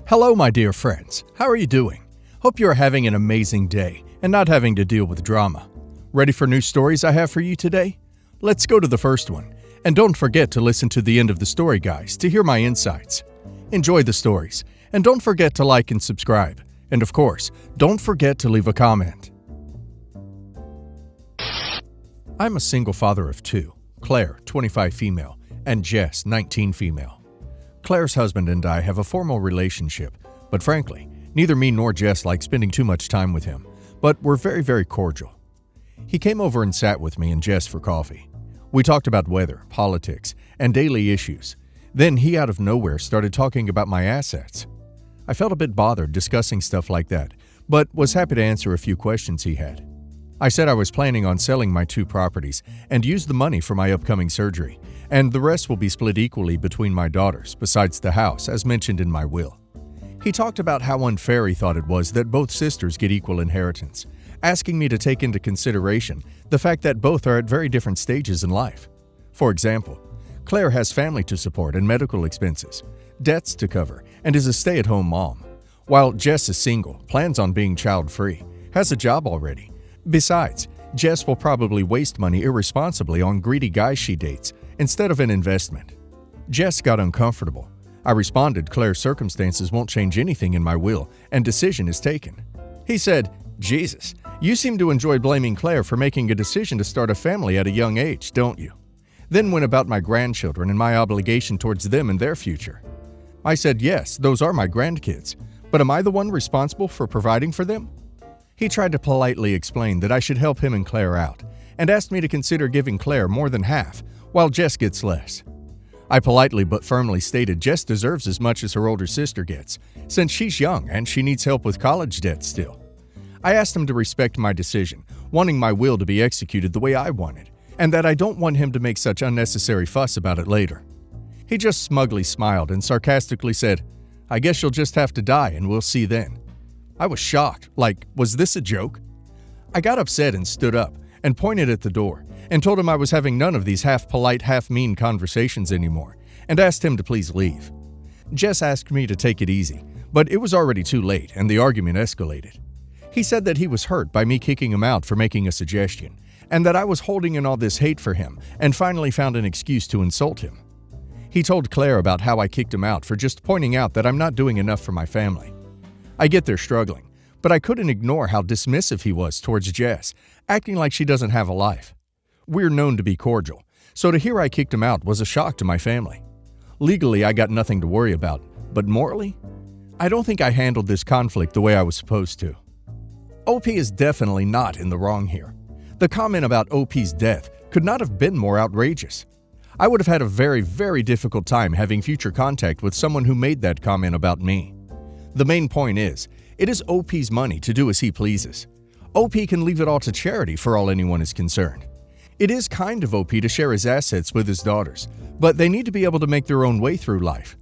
Hello, my dear friends. How are you doing? Hope you are having an amazing day and not having to deal with drama. Ready for new stories I have for you today? Let's go to the first one. And don't forget to listen to the end of the story, guys, to hear my insights. Enjoy the stories. And don't forget to like and subscribe. And of course, don't forget to leave a comment. I'm a single father of two, Claire, 25 female, and Jess, 19 female. Claire's husband and I have a formal relationship, but frankly, neither me nor Jess like spending too much time with him, but we're very cordial. He came over and sat with me and Jess for coffee. We talked about weather, politics, and daily issues. Then he out of nowhere started talking about my assets. I felt a bit bothered discussing stuff like that, but was happy to answer a few questions he had. I said I was planning on selling my 2 properties and use the money for my upcoming surgery, and the rest will be split equally between my daughters, besides the house, as mentioned in my will. He talked about how unfair he thought it was that both sisters get equal inheritance, asking me to take into consideration the fact that both are at very different stages in life. For example, Claire has family to support and medical expenses, debts to cover, and is a stay-at-home mom, while Jess is single, plans on being child-free, has a job already. Besides, Jess will probably waste money irresponsibly on greedy guys she dates instead of an investment. Jess got uncomfortable. I responded Claire's circumstances won't change anything in my will and decision is taken. He said, "Jesus, you seem to enjoy blaming Claire for making a decision to start a family at a young age, don't you?" Then went about my grandchildren and my obligation towards them and their future. I said, "Yes, those are my grandkids, but am I the one responsible for providing for them?" He tried to politely explain that I should help him and Claire out, and asked me to consider giving Claire more than half, while Jess gets less. I politely but firmly stated Jess deserves as much as her older sister gets, since she's young and she needs help with college debt still. I asked him to respect my decision, wanting my will to be executed the way I wanted, and that I don't want him to make such unnecessary fuss about it later. He just smugly smiled and sarcastically said, "I guess you'll just have to die and we'll see then." I was shocked, like, was this a joke? I got upset and stood up and pointed at the door and told him I was having none of these half-polite, half-mean conversations anymore and asked him to please leave. Jess asked me to take it easy, but it was already too late and the argument escalated. He said that he was hurt by me kicking him out for making a suggestion and that I was holding in all this hate for him and finally found an excuse to insult him. He told Claire about how I kicked him out for just pointing out that I'm not doing enough for my family. I get they're struggling, but I couldn't ignore how dismissive he was towards Jess, acting like she doesn't have a life. We're known to be cordial, so to hear I kicked him out was a shock to my family. Legally, I got nothing to worry about, but morally? I don't think I handled this conflict the way I was supposed to. OP is definitely not in the wrong here. The comment about OP's death could not have been more outrageous. I would have had a very difficult time having future contact with someone who made that comment about me. The main point is, it is OP's money to do as he pleases. OP can leave it all to charity for all anyone is concerned. It is kind of OP to share his assets with his daughters, but they need to be able to make their own way through life.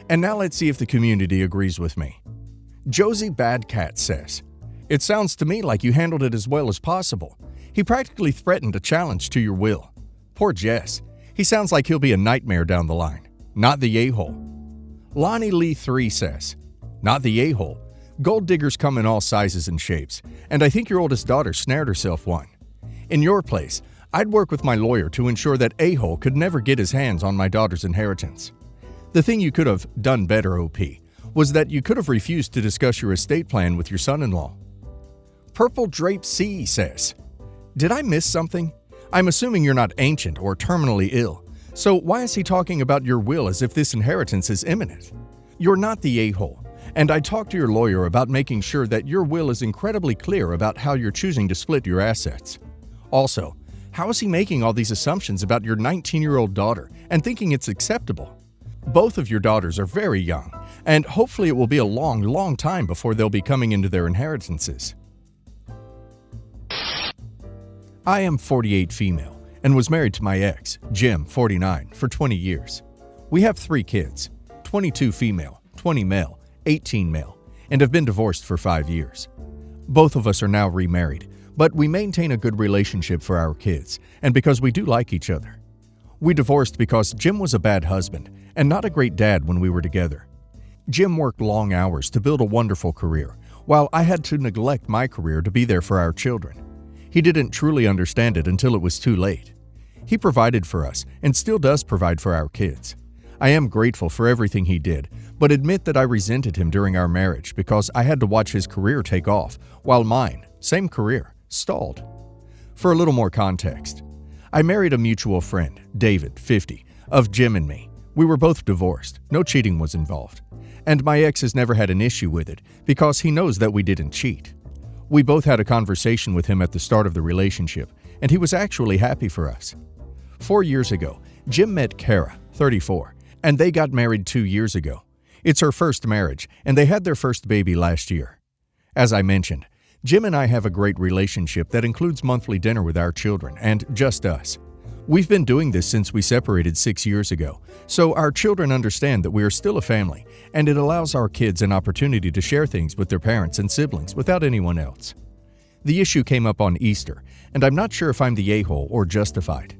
And now let's see if the community agrees with me. Josie Bad Cat says, "It sounds to me like you handled it as well as possible. He practically threatened a challenge to your will. Poor Jess. He sounds like he'll be a nightmare down the line. Not the a-hole." Lonnie Lee 3 says, "Not the a-hole. Gold diggers come in all sizes and shapes, and I think your oldest daughter snared herself one. In your place, I'd work with my lawyer to ensure that a-hole could never get his hands on my daughter's inheritance. The thing you could have done better, OP, was that you could have refused to discuss your estate plan with your son-in-law." Purple Drape C says, "Did I miss something? I'm assuming you're not ancient or terminally ill, so why is he talking about your will as if this inheritance is imminent? You're not the a-hole, and I talked to your lawyer about making sure that your will is incredibly clear about how you're choosing to split your assets. Also, how is he making all these assumptions about your 19-year-old daughter and thinking it's acceptable? Both of your daughters are very young, and hopefully it will be a long time before they'll be coming into their inheritances." I am 48 female and was married to my ex, Jim, 49, for 20 years. We have 3 kids, 22 female, 20 male, 18 male, and have been divorced for 5 years. Both of us are now remarried, but we maintain a good relationship for our kids and because we do like each other. We divorced because Jim was a bad husband and not a great dad when we were together. Jim worked long hours to build a wonderful career, while I had to neglect my career to be there for our children. He didn't truly understand it until it was too late. He provided for us and still does provide for our kids. I am grateful for everything he did, but admit that I resented him during our marriage because I had to watch his career take off, while mine, same career, stalled. For a little more context, I married a mutual friend, David, 50, of Jim and me. We were both divorced, no cheating was involved, and my ex has never had an issue with it because he knows that we didn't cheat. We both had a conversation with him at the start of the relationship, and he was actually happy for us. 4 years ago, Jim met Kara, 34, and they got married 2 years ago. It's her first marriage, and they had their first baby last year. As I mentioned, Jim and I have a great relationship that includes monthly dinner with our children and just us. We've been doing this since we separated 6 years ago, so our children understand that we are still a family, and it allows our kids an opportunity to share things with their parents and siblings without anyone else. The issue came up on Easter, and I'm not sure if I'm the a-hole or justified.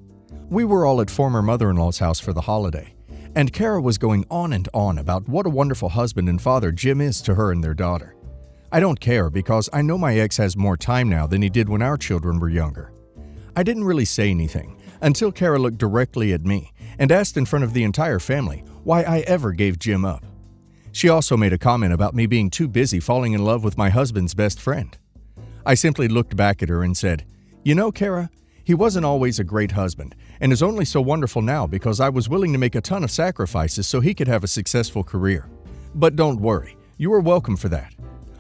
We were all at former mother-in-law's house for the holiday, and Kara was going on and on about what a wonderful husband and father Jim is to her and their daughter. I don't care because I know my ex has more time now than he did when our children were younger. I didn't really say anything until Kara looked directly at me and asked in front of the entire family why I ever gave Jim up. She also made a comment about me being too busy falling in love with my husband's best friend. I simply looked back at her and said, "You know, Kara, he wasn't always a great husband and is only so wonderful now because I was willing to make a ton of sacrifices so he could have a successful career. But don't worry, you are welcome for that."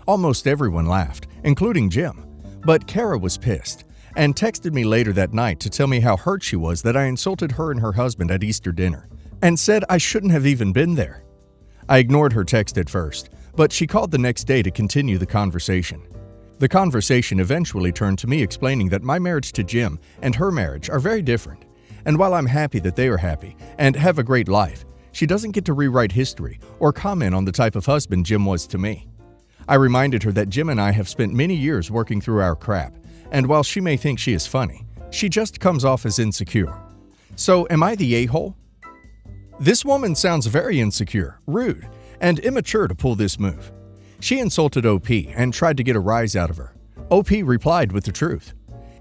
Almost everyone laughed, including Jim, but Kara was pissed and texted me later that night to tell me how hurt she was that I insulted her and her husband at Easter dinner and said I shouldn't have even been there. I ignored her text at first, but she called the next day to continue the conversation. The conversation eventually turned to me explaining that my marriage to Jim and her marriage are very different, and while I'm happy that they are happy and have a great life, she doesn't get to rewrite history or comment on the type of husband Jim was to me. I reminded her that Jim and I have spent many years working through our crap, and while she may think she is funny, she just comes off as insecure. So am I the a-hole? This woman sounds very insecure, rude, and immature to pull this move. She insulted OP and tried to get a rise out of her. OP replied with the truth.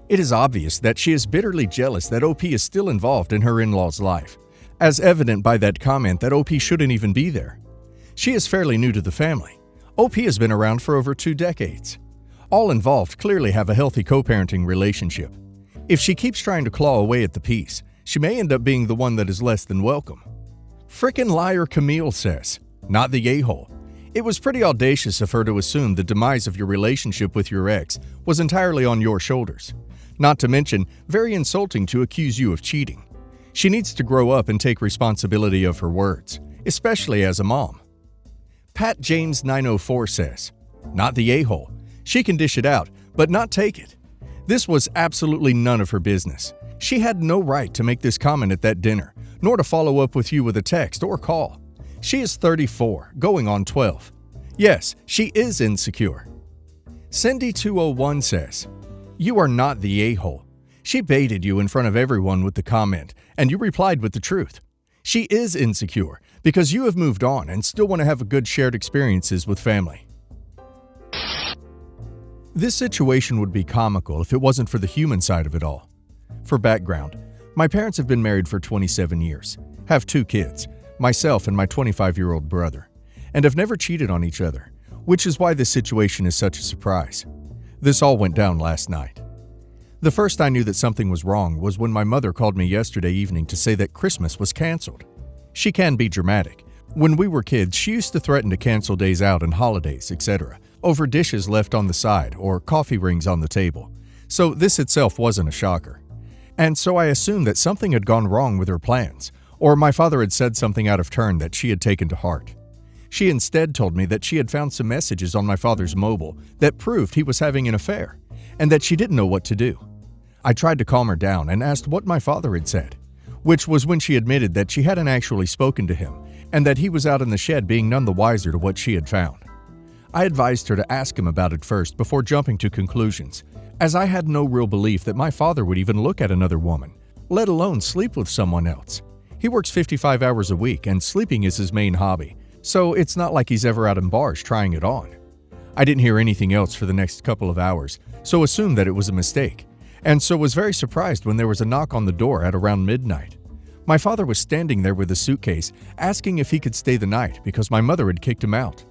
It is obvious that she is bitterly jealous that OP is still involved in her in-law's life, as evident by that comment that OP shouldn't even be there. She is fairly new to the family. OP has been around for over 2 decades. All involved clearly have a healthy co-parenting relationship. If she keeps trying to claw away at the peace, she may end up being the one that is less than welcome. Frickin' liar Camille says, not the a-hole. It was pretty audacious of her to assume the demise of your relationship with your ex was entirely on your shoulders. Not to mention, very insulting to accuse you of cheating. She needs to grow up and take responsibility of her words, especially as a mom. Pat James 904 says, not the a-hole. She can dish it out, but not take it. This was absolutely none of her business. She had no right to make this comment at that dinner, nor to follow up with you with a text or call. She is 34, going on 12. Yes, she is insecure. Cindy201 says, you are not the a-hole. She baited you in front of everyone with the comment, and you replied with the truth. She is insecure because you have moved on and still want to have a good shared experiences with family. This situation would be comical if it wasn't for the human side of it all. For background, my parents have been married for 27 years, have 2 kids, myself and my 25-year-old brother, and have never cheated on each other, which is why this situation is such a surprise. This all went down last night. The first I knew that something was wrong was when my mother called me yesterday evening to say that Christmas was canceled. She can be dramatic. When we were kids, she used to threaten to cancel days out and holidays, etc., over dishes left on the side or coffee rings on the table. So this itself wasn't a shocker. And so I assumed that something had gone wrong with her plans, or my father had said something out of turn that she had taken to heart. She instead told me that she had found some messages on my father's mobile that proved he was having an affair, and that she didn't know what to do. I tried to calm her down and asked what my father had said, which was when she admitted that she hadn't actually spoken to him, and that he was out in the shed being none the wiser to what she had found. I advised her to ask him about it first before jumping to conclusions, as I had no real belief that my father would even look at another woman, let alone sleep with someone else. He works 55 hours a week and sleeping is his main hobby, so it's not like he's ever out in bars trying it on. I didn't hear anything else for the next couple of hours, so assumed that it was a mistake, and so was very surprised when there was a knock on the door at around midnight. My father was standing there with a suitcase, asking if he could stay the night because my mother had kicked him out.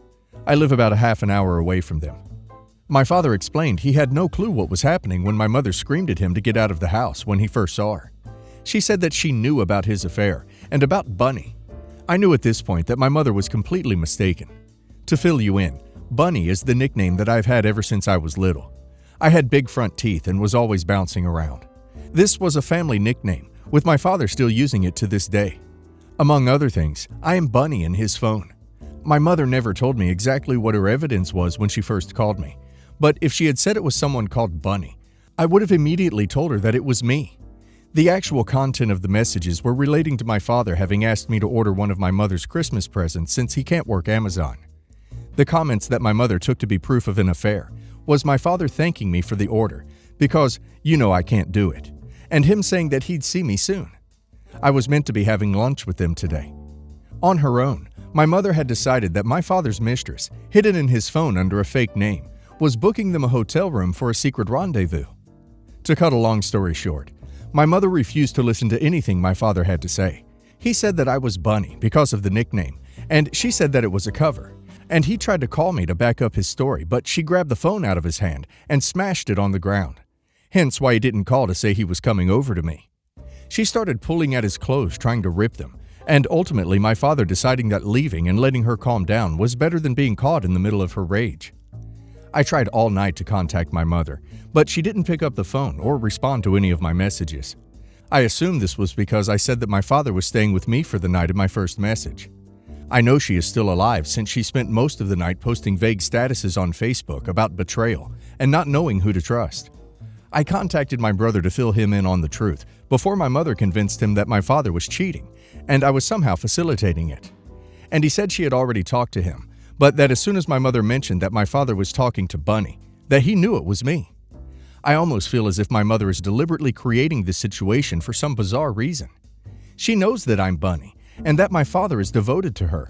I live about a half an hour away from them. My father explained he had no clue what was happening when my mother screamed at him to get out of the house when he first saw her. She said that she knew about his affair and about Bunny. I knew at this point that my mother was completely mistaken. To fill you in, Bunny is the nickname that I've had ever since I was little. I had big front teeth and was always bouncing around. This was a family nickname, with my father still using it to this day. Among other things, I am Bunny in his phone. My mother never told me exactly what her evidence was when she first called me, but if she had said it was someone called Bunny, I would have immediately told her that it was me. The actual content of the messages were relating to my father having asked me to order one of my mother's Christmas presents since he can't work Amazon. The comments that my mother took to be proof of an affair was my father thanking me for the order because, I can't do it, and him saying that he'd see me soon. I was meant to be having lunch with them today. On her own, my mother had decided that my father's mistress, hidden in his phone under a fake name, was booking them a hotel room for a secret rendezvous. To cut a long story short, my mother refused to listen to anything my father had to say. He said that I was Bunny because of the nickname, and she said that it was a cover. And he tried to call me to back up his story, but she grabbed the phone out of his hand and smashed it on the ground. Hence why he didn't call to say he was coming over to me. She started pulling at his clothes, trying to rip them, and ultimately my father deciding that leaving and letting her calm down was better than being caught in the middle of her rage. I tried all night to contact my mother, but she didn't pick up the phone or respond to any of my messages. I assumed this was because I said that my father was staying with me for the night in my first message. I know she is still alive since she spent most of the night posting vague statuses on Facebook about betrayal and not knowing who to trust. I contacted my brother to fill him in on the truth before my mother convinced him that my father was cheating and I was somehow facilitating it. And he said she had already talked to him, but that as soon as my mother mentioned that my father was talking to Bunny, that he knew it was me. I almost feel as if my mother is deliberately creating this situation for some bizarre reason. She knows that I'm Bunny and that my father is devoted to her.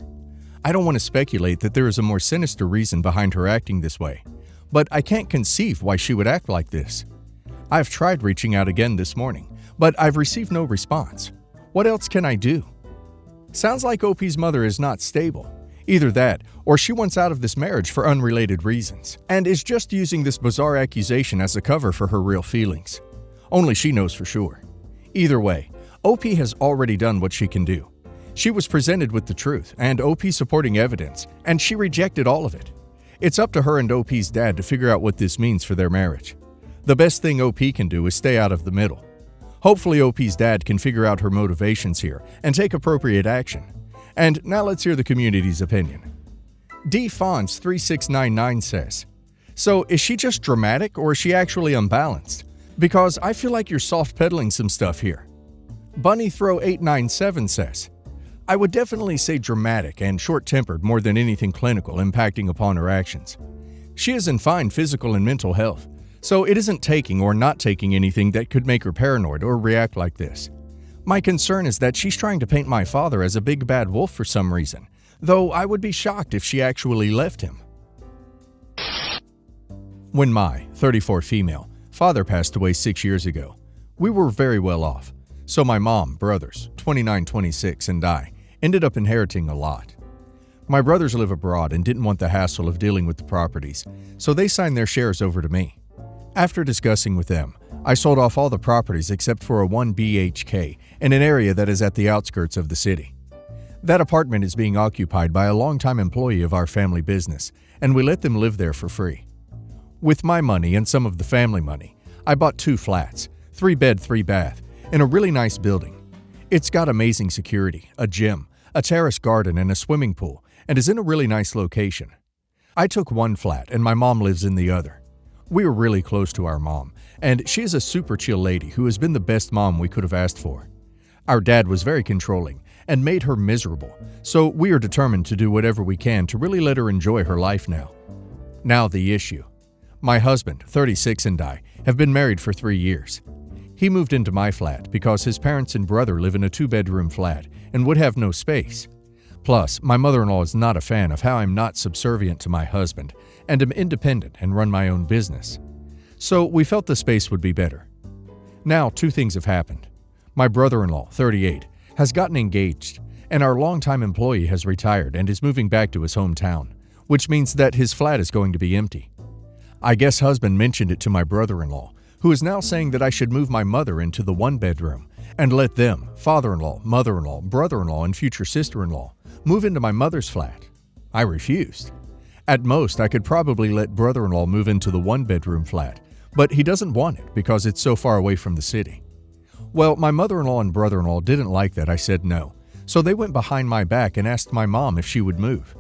I don't want to speculate that there is a more sinister reason behind her acting this way, but I can't conceive why she would act like this. I've tried reaching out again this morning, but I've received no response. What else can I do? Sounds like OP's mother is not stable. Either that, or she wants out of this marriage for unrelated reasons, and is just using this bizarre accusation as a cover for her real feelings. Only she knows for sure. Either way, OP has already done what she can do. She was presented with the truth and OP supporting evidence, and she rejected all of it. It's up to her and OP's dad to figure out what this means for their marriage. The best thing OP can do is stay out of the middle. Hopefully OP's dad can figure out her motivations here and take appropriate action. And now let's hear the community's opinion. dfonts3699 says, "So is she just dramatic or is she actually unbalanced? Because I feel like you're soft pedaling some stuff here." BunnyThrow897 says, "I would definitely say dramatic and short-tempered more than anything clinical impacting upon her actions. She is in fine physical and mental health, so it isn't taking or not taking anything that could make her paranoid or react like this. My concern is that she's trying to paint my father as a big bad wolf for some reason, though I would be shocked if she actually left him." When my 34 female father passed away 6 years ago, we were very well off, so my mom, brothers, 29, 26, and I ended up inheriting a lot. My brothers live abroad and didn't want the hassle of dealing with the properties, so they signed their shares over to me. After discussing with them, I sold off all the properties except for a 1 BHK in an area that is at the outskirts of the city. That apartment is being occupied by a longtime employee of our family business, and we let them live there for free. With my money and some of the family money, I bought 2 flats, 3-bed, 3-bath, in a really nice building. It's got amazing security, a gym, a terrace garden, and a swimming pool, and is in a really nice location. I took 1 flat and my mom lives in the other. We are really close to our mom, and she is a super chill lady who has been the best mom we could have asked for. Our dad was very controlling and made her miserable, so we are determined to do whatever we can to really let her enjoy her life now. Now the issue. My husband, 36, and I have been married for 3 years. He moved into my flat because his parents and brother live in a 2-bedroom flat and would have no space. Plus, my mother-in-law is not a fan of how I'm not subservient to my husband and am independent and run my own business. So we felt the space would be better. Now, two things have happened. My brother-in-law, 38, has gotten engaged, and our longtime employee has retired and is moving back to his hometown, which means that his flat is going to be empty. I guess husband mentioned it to my brother-in-law, who is now saying that I should move my mother into the one-bedroom and let them, father-in-law, mother-in-law, brother-in-law, and future sister-in-law, move into my mother's flat. I refused. At most, I could probably let brother-in-law move into the one-bedroom flat, but he doesn't want it because it's so far away from the city. Well, my mother-in-law and brother-in-law didn't like that I said no, so they went behind my back and asked my mom if she would move.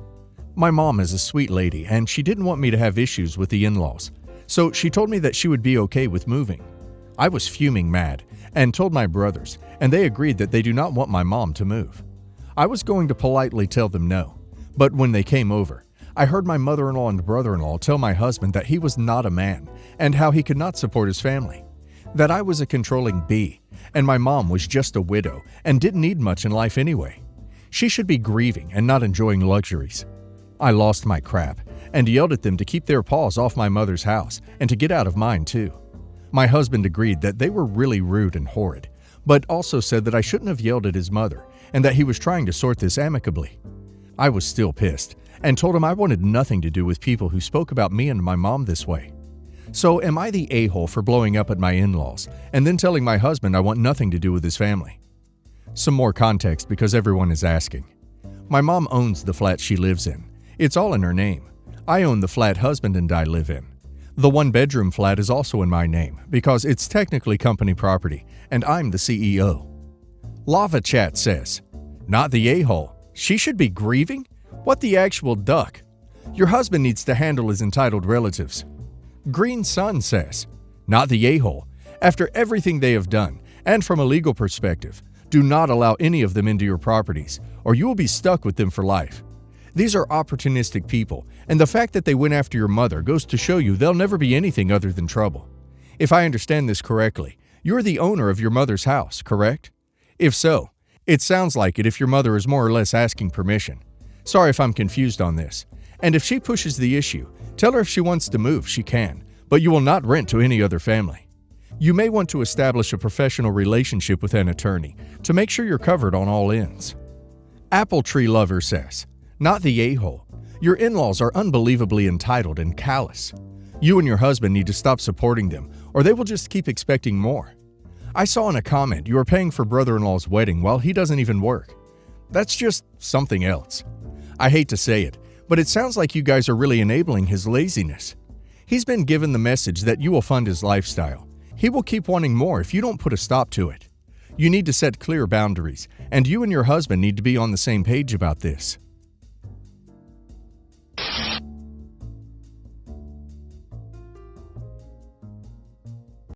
My mom is a sweet lady, and she didn't want me to have issues with the in-laws, so she told me that she would be okay with moving. I was fuming mad and told my brothers, and they agreed that they do not want my mom to move. I was going to politely tell them no, but when they came over, I heard my mother-in-law and brother-in-law tell my husband that he was not a man and how he could not support his family, that I was a controlling bee, and my mom was just a widow and didn't need much in life anyway. She should be grieving and not enjoying luxuries. I lost my crap and yelled at them to keep their paws off my mother's house and to get out of mine too. My husband agreed that they were really rude and horrid, but also said that I shouldn't have yelled at his mother and that he was trying to sort this amicably. I was still pissed and told him I wanted nothing to do with people who spoke about me and my mom this way. So am I the a-hole for blowing up at my in-laws and then telling my husband I want nothing to do with his family? Some more context because everyone is asking. My mom owns the flat she lives in. It's all in her name. I own the flat husband and I live in. The one-bedroom flat is also in my name because it's technically company property and I'm the CEO. Lava Chat says, "Not the a-hole. She should be grieving? What the actual duck? Your husband needs to handle his entitled relatives." Green Sun says, "Not the a-hole. After everything they have done, and from a legal perspective, do not allow any of them into your properties, or you will be stuck with them for life. These are opportunistic people, and the fact that they went after your mother goes to show you they'll never be anything other than trouble. If I understand this correctly, you're the owner of your mother's house, correct? If so, it sounds like it if your mother is more or less asking permission. Sorry if I'm confused on this. And if she pushes the issue, tell her if she wants to move, she can, but you will not rent to any other family. You may want to establish a professional relationship with an attorney to make sure you're covered on all ends." Apple Tree Lover says, "Not the a-hole. Your in-laws are unbelievably entitled and callous. You and your husband need to stop supporting them, or they will just keep expecting more. I saw in a comment you are paying for brother-in-law's wedding while he doesn't even work. That's just something else. I hate to say it, but it sounds like you guys are really enabling his laziness. He's been given the message that you will fund his lifestyle. He will keep wanting more if you don't put a stop to it. You need to set clear boundaries, and you and your husband need to be on the same page about this."